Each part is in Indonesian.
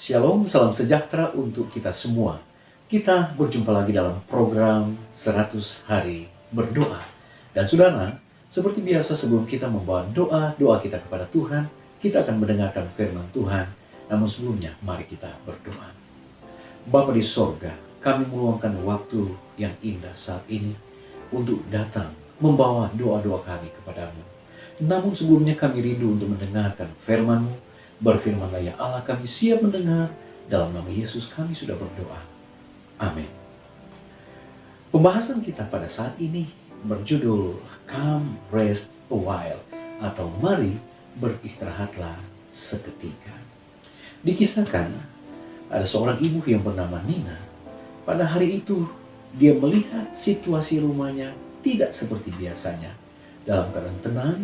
Shalom, salam sejahtera untuk kita semua. Kita berjumpa lagi dalam program 100 Hari Berdoa. Dan saudara, seperti biasa sebelum kita membawa doa kita kepada Tuhan, kita akan mendengarkan firman Tuhan. Namun sebelumnya, mari kita berdoa. Bapa di sorga, kami meluangkan waktu yang indah saat ini untuk datang membawa doa-doa kami kepadamu. Namun sebelumnya kami rindu untuk mendengarkan firman-Mu. Berfirmanlah ya Allah, kami siap mendengar. Dalam nama Yesus kami sudah berdoa. Amin. Pembahasan kita pada saat ini berjudul Come Rest a While, atau mari beristirahatlah seketika. Dikisahkan ada seorang ibu yang bernama Nina. Pada hari itu dia melihat situasi rumahnya tidak seperti biasanya. Dalam keadaan tenang,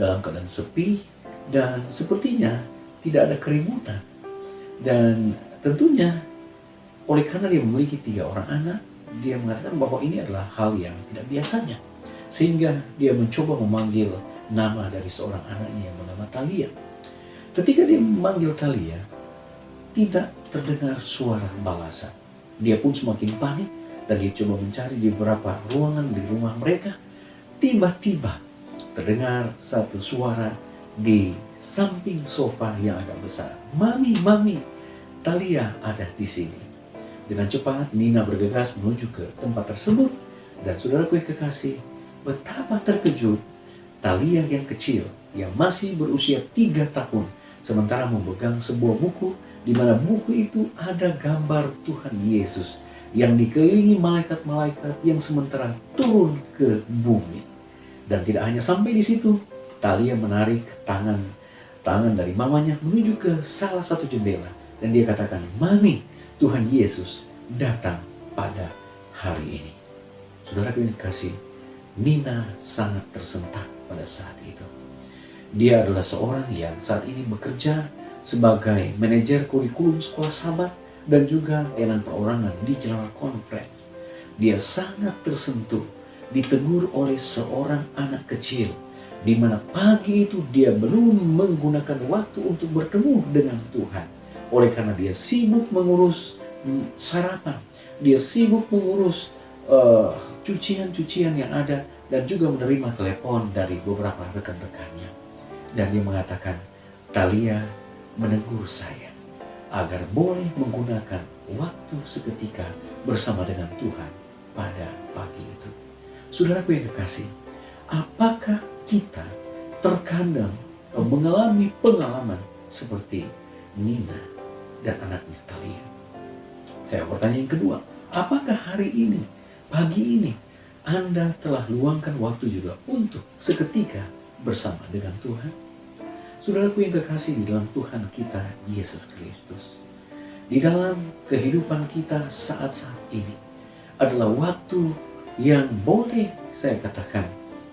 dalam keadaan sepi, dan sepertinya tidak ada keributan. Dan tentunya oleh karena dia memiliki 3 orang anak, dia mengatakan bahwa ini adalah hal yang tidak biasanya. Sehingga dia mencoba memanggil nama dari seorang anaknya yang bernama Thalia. Ketika dia memanggil Thalia, tidak terdengar suara balasan. Dia pun semakin panik dan dia coba mencari di beberapa ruangan di rumah mereka. Tiba-tiba terdengar satu suara di samping sofa yang agak besar. Mami, Thalia ada di sini. Dengan cepat Nina bergegas menuju ke tempat tersebut. Dan saudaraku yang kekasih, betapa terkejut Thalia yang kecil, yang masih berusia 3 tahun, sementara memegang sebuah buku, di mana buku itu ada gambar Tuhan Yesus yang dikelilingi malaikat-malaikat yang sementara turun ke bumi. Dan tidak hanya sampai di situ, Thalia menarik tangan dari mamanya menuju ke salah satu jendela. Dan dia katakan, Mami, Tuhan Yesus datang pada hari ini. Saudara yang dikasih, Nina sangat tersentak pada saat itu. Dia adalah seorang yang saat ini bekerja sebagai manajer kurikulum sekolah sahabat dan juga layanan perorangan di General Conference. Dia sangat tersentuh, ditegur oleh seorang anak kecil, di mana pagi itu dia belum menggunakan waktu untuk bertemu dengan Tuhan. Oleh karena dia sibuk mengurus sarapan, dia sibuk mengurus cucian-cucian yang ada, dan juga menerima telepon dari beberapa rekan-rekannya. Dan dia mengatakan, Thalia menegur saya agar boleh menggunakan waktu seketika bersama dengan Tuhan pada pagi itu. Saudaraku yang kekasih, apakah kita terkadang mengalami pengalaman seperti Nina dan anaknya Thalia? Saya bertanya yang kedua, apakah hari ini, pagi ini, Anda telah luangkan waktu juga untuk seketika bersama dengan Tuhan? Saudaraku yang kekasih di dalam Tuhan kita Yesus Kristus, di dalam kehidupan kita saat-saat ini adalah waktu yang boleh saya katakan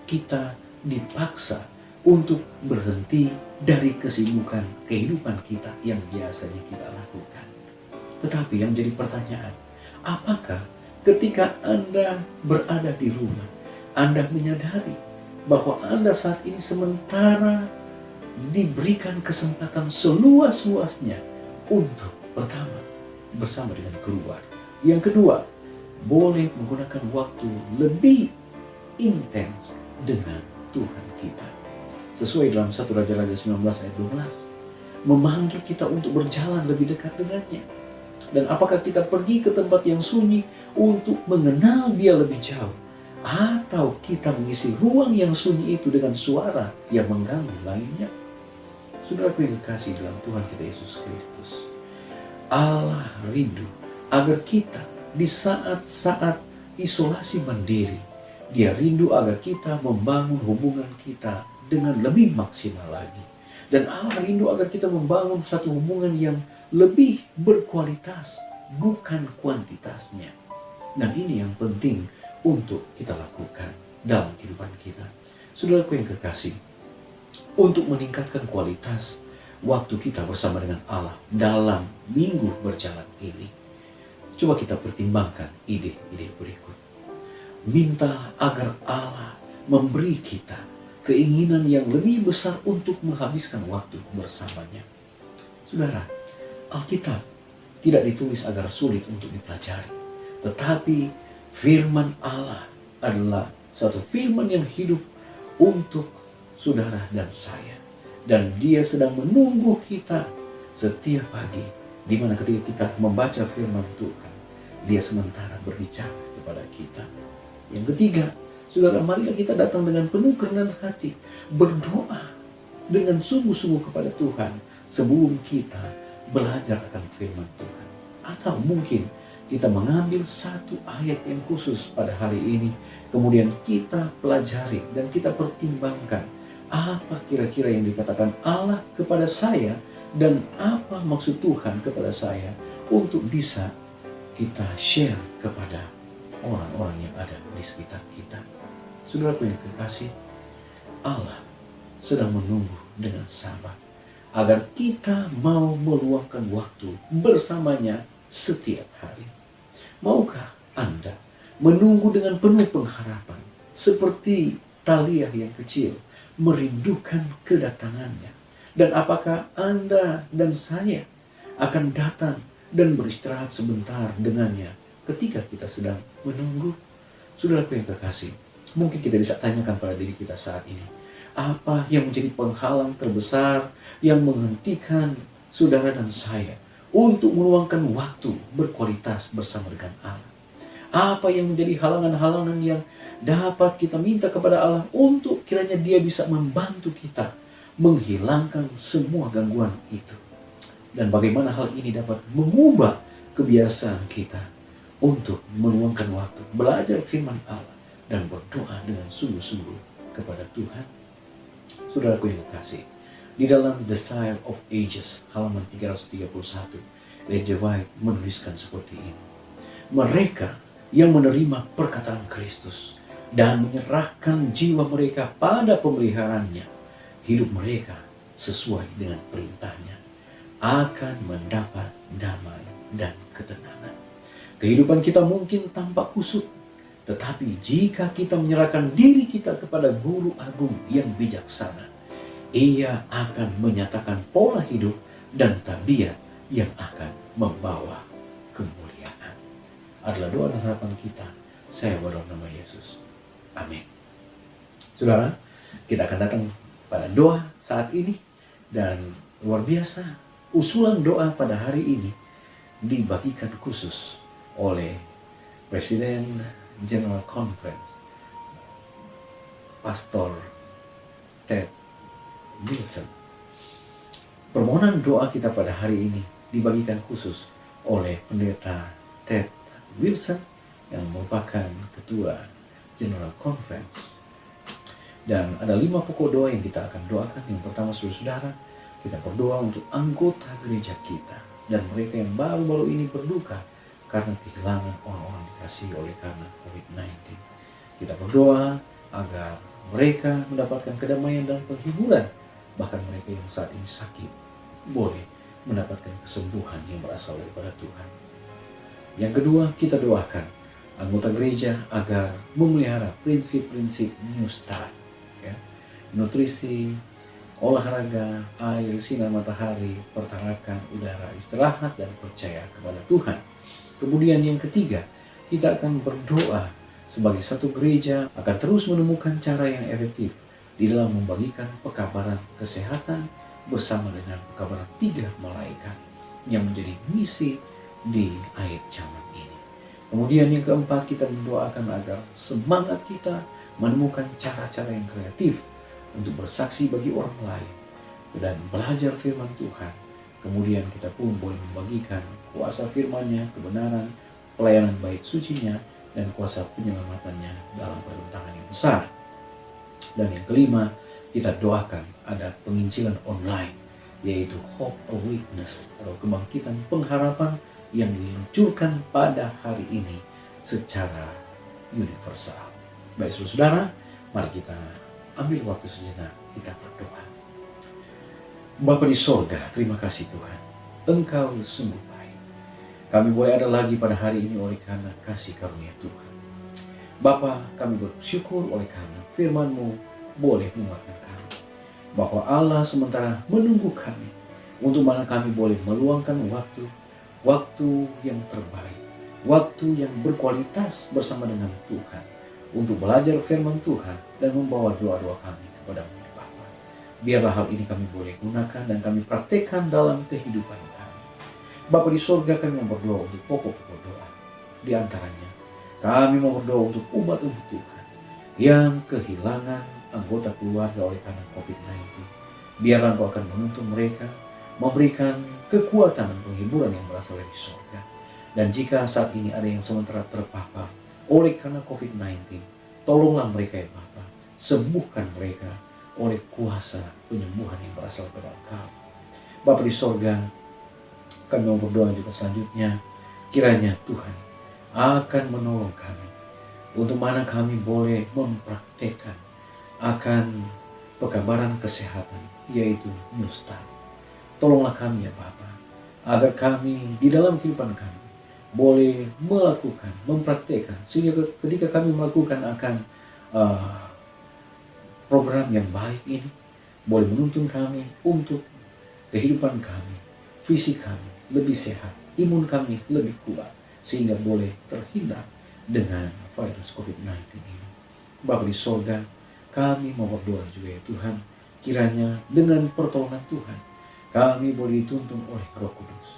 kita dipaksa untuk berhenti dari kesibukan kehidupan kita yang biasanya kita lakukan. Tetapi yang jadi pertanyaan, apakah ketika Anda berada di rumah, Anda menyadari bahwa Anda saat ini sementara diberikan kesempatan seluas-luasnya untuk pertama, bersama dengan keluarga. Yang kedua, boleh menggunakan waktu lebih intens dengan Tuhan kita. Sesuai dalam 1 Raja-Raja 19 ayat 12, memanggil kita untuk berjalan lebih dekat dengannya. Dan apakah kita pergi ke tempat yang sunyi untuk mengenal dia lebih jauh, atau kita mengisi ruang yang sunyi itu dengan suara yang mengganggu lainnya? Saudaraku yang kekasih dalam Tuhan kita Yesus Kristus, Allah rindu agar kita di saat-saat isolasi mandiri, Dia rindu agar kita membangun hubungan kita dengan lebih maksimal lagi. Dan Allah rindu agar kita membangun satu hubungan yang lebih berkualitas, bukan kuantitasnya. Dan ini yang penting untuk kita lakukan dalam kehidupan kita. Saudaraku yang kekasih, untuk meningkatkan kualitas waktu kita bersama dengan Allah dalam minggu berjalan ini, coba kita pertimbangkan ide-ide berikut. Minta agar Allah memberi kita keinginan yang lebih besar untuk menghabiskan waktu bersamanya. Saudara, Alkitab tidak ditulis agar sulit untuk dipelajari. Tetapi firman Allah adalah satu firman yang hidup untuk saudara dan saya. Dan dia sedang menunggu kita setiap pagi, di mana ketika kita membaca firman Tuhan, dia sementara berbicara kepada kita. Yang ketiga, saudara, marilah kita datang dengan penuh kerendahan hati, berdoa dengan sungguh-sungguh kepada Tuhan sebelum kita belajar akan firman Tuhan. Atau mungkin kita mengambil satu ayat yang khusus pada hari ini, kemudian kita pelajari dan kita pertimbangkan apa kira-kira yang dikatakan Allah kepada saya dan apa maksud Tuhan kepada saya, untuk bisa kita share kepada orang-orang yang ada di sekitar kita. Saudaraku yang kekasih, Allah sedang menunggu dengan sabar agar kita mau meluangkan waktu bersamanya setiap hari. Maukah Anda menunggu dengan penuh pengharapan seperti Talia yang kecil merindukan kedatangannya? Dan apakah Anda dan saya akan datang dan beristirahat sebentar dengannya ketika kita sedang menunggu? Saudaraku yang kekasih, mungkin kita bisa tanyakan pada diri kita saat ini, apa yang menjadi penghalang terbesar yang menghentikan saudara dan saya untuk meluangkan waktu berkualitas bersama dengan Allah? Apa yang menjadi halangan-halangan yang dapat kita minta kepada Allah untuk kiranya dia bisa membantu kita menghilangkan semua gangguan itu? Dan bagaimana hal ini dapat mengubah kebiasaan kita untuk meluangkan waktu belajar firman Allah dan berdoa dengan sungguh-sungguh kepada Tuhan? Saudaraku yang kekasih, di dalam The Sire of Ages halaman 331, Ellen G. White menuliskan seperti ini: mereka yang menerima perkataan Kristus dan menyerahkan jiwa mereka pada pemeliharaannya, hidup mereka sesuai dengan perintahnya akan mendapat damai dan ketenangan. Kehidupan kita mungkin tampak kusut, tetapi jika kita menyerahkan diri kita kepada Guru Agung yang bijaksana, ia akan menyatakan pola hidup dan tabiat yang akan membawa kemuliaan. Adalah doa dan harapan kita. Saya berdoa nama Yesus. Amin. Saudara, kita akan datang pada doa saat ini, dan luar biasa, usulan doa pada hari ini dibagikan khusus oleh Presiden General Conference, Pastor Ted Wilson. Permohonan doa kita pada hari ini dibagikan khusus oleh Pendeta Ted Wilson yang merupakan Ketua General Conference. Dan ada 5 pokok doa yang kita akan doakan. Yang pertama, saudara-saudara, kita berdoa untuk anggota gereja kita dan mereka yang baru-baru ini berduka karena kehilangan orang-orang dikasihi oleh karena COVID-19. Kita berdoa agar mereka mendapatkan kedamaian dan penghiburan. Bahkan mereka yang saat ini sakit boleh mendapatkan kesembuhan yang berasal daripada Tuhan. Yang kedua, kita doakan anggota gereja agar memelihara prinsip-prinsip New Start, ya. Nutrisi, olahraga, air, sinar matahari, pertarakan, udara, istirahat, dan percaya kepada Tuhan. Kemudian yang ketiga, kita akan berdoa sebagai satu gereja akan terus menemukan cara yang efektif di dalam membagikan pekabaran kesehatan bersama dengan pekabaran 3 malaikat yang menjadi misi di akhir zaman ini. Kemudian yang keempat, kita mendoakan agar semangat kita menemukan cara-cara yang kreatif untuk bersaksi bagi orang lain dan belajar firman Tuhan. Kemudian kita pun boleh membagikan kuasa firman-Nya, kebenaran, pelayanan bait suci-Nya, dan kuasa penyelamatannya dalam perbentangan yang besar. Dan yang kelima, kita doakan ada penginjilan online, yaitu Hope of Witness atau kebangkitan pengharapan yang diluncurkan pada hari ini secara universal. Baik saudara, mari kita ambil waktu sejenak, kita berdoa. Bapa di sorga, terima kasih Tuhan, Engkau sungguh baik. Kami boleh ada lagi pada hari ini oleh karena kasih karunia Tuhan. Bapa, kami bersyukur oleh karena firman-Mu boleh menguatkan kami, bahwa Allah sementara menunggu kami untuk mana kami boleh meluangkan waktu waktu yang terbaik, waktu yang berkualitas bersama dengan Tuhan, untuk belajar firman Tuhan dan membawa doa-doa kami kepada-Mu Bapa. Biarlah hal ini kami boleh gunakan dan kami praktekkan dalam kehidupan kami. Bapa di surga, kami mau berdoa untuk pokok-pokok doa. Di antaranya, kami mau berdoa untuk umat-umat Tuhan yang kehilangan anggota keluarga oleh karena COVID-19. Biarlah Engkau akan menuntun mereka, memberikan kekuatan dan penghiburan yang berasal dari surga. Dan jika saat ini ada yang sementara terpapar oleh karena COVID-19, tolonglah mereka ya Bapa, sembuhkan mereka oleh kuasa penyembuhan yang berasal dari Engkau. Bapa di surga, kami mau berdoa juga selanjutnya, kiranya Tuhan akan menolong kami untuk mana kami boleh mempraktekkan akan pekabaran kesehatan, yaitu Nustan. Tolonglah kami ya Bapa, agar kami di dalam kehidupan kami boleh melakukan, mempraktekkan, sehingga ketika kami melakukan akan program yang baik ini, boleh menuntun kami untuk kehidupan kami, fisik kami lebih sehat, imun kami lebih kuat, sehingga boleh terhindar dengan virus COVID-19 ini. Bapa di surga, kami mau berdoa juga ya Tuhan, kiranya dengan pertolongan Tuhan, kami boleh dituntun oleh Roh Kudus,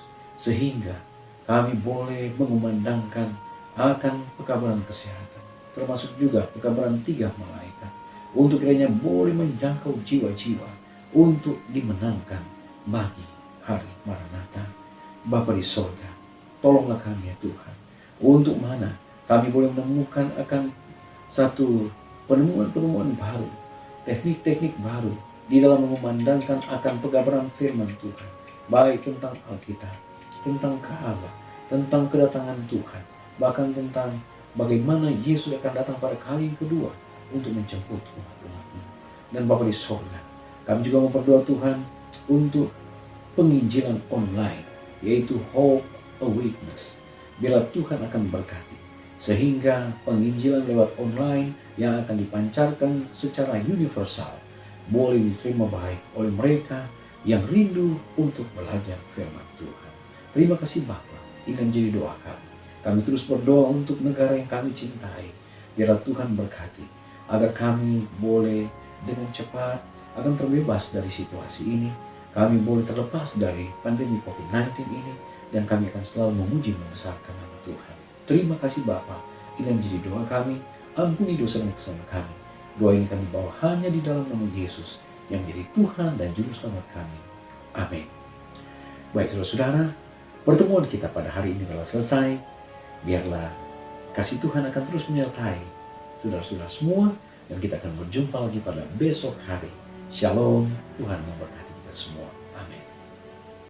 sehingga kami boleh mengumandangkan akan pekabaran kesehatan, termasuk juga pekabaran 3 malaikat, untuk kiranya boleh menjangkau jiwa-jiwa untuk dimenangkan bagi hari Maranatha. Bapa di surga, tolonglah kami ya Tuhan, untuk mana kami boleh menemukan akan satu penemuan-penemuan baru, teknik-teknik baru di dalam mengumandangkan akan pekabaran firman Tuhan, baik tentang Alkitab, tentang Ka'bah, tentang kedatangan Tuhan, bahkan tentang bagaimana Yesus akan datang pada kali yang kedua untuk menjemput umat-umat-Nya. Dan Bapa di surga, kami juga memperdoa Tuhan untuk penginjilan online, yaitu Hope a Witness. Bila Tuhan akan berkati, sehingga penginjilan lewat online yang akan dipancarkan secara universal boleh diterima baik oleh mereka yang rindu untuk belajar firman Tuhan. Terima kasih Bapa, ini menjadi doa kami. Kami terus berdoa untuk negara yang kami cintai. Biarlah Tuhan berkati, agar kami boleh dengan cepat akan terbebas dari situasi ini. Kami boleh terlepas dari pandemi COVID-19 ini, dan kami akan selalu memuji membesarkan nama Tuhan. Terima kasih Bapa, ini menjadi doa kami. Ampuni dosa dan kesalahan kami. Doa ini kami bawa hanya di dalam nama Yesus, yang menjadi Tuhan dan Juru Selamat kami. Amin. Baik saudara-saudara, pertemuan kita pada hari ini telah selesai. Biarlah kasih Tuhan akan terus menyertai saudara-saudara semua, dan kita akan berjumpa lagi pada besok hari. Shalom, Tuhan memberkati kita semua. Amin.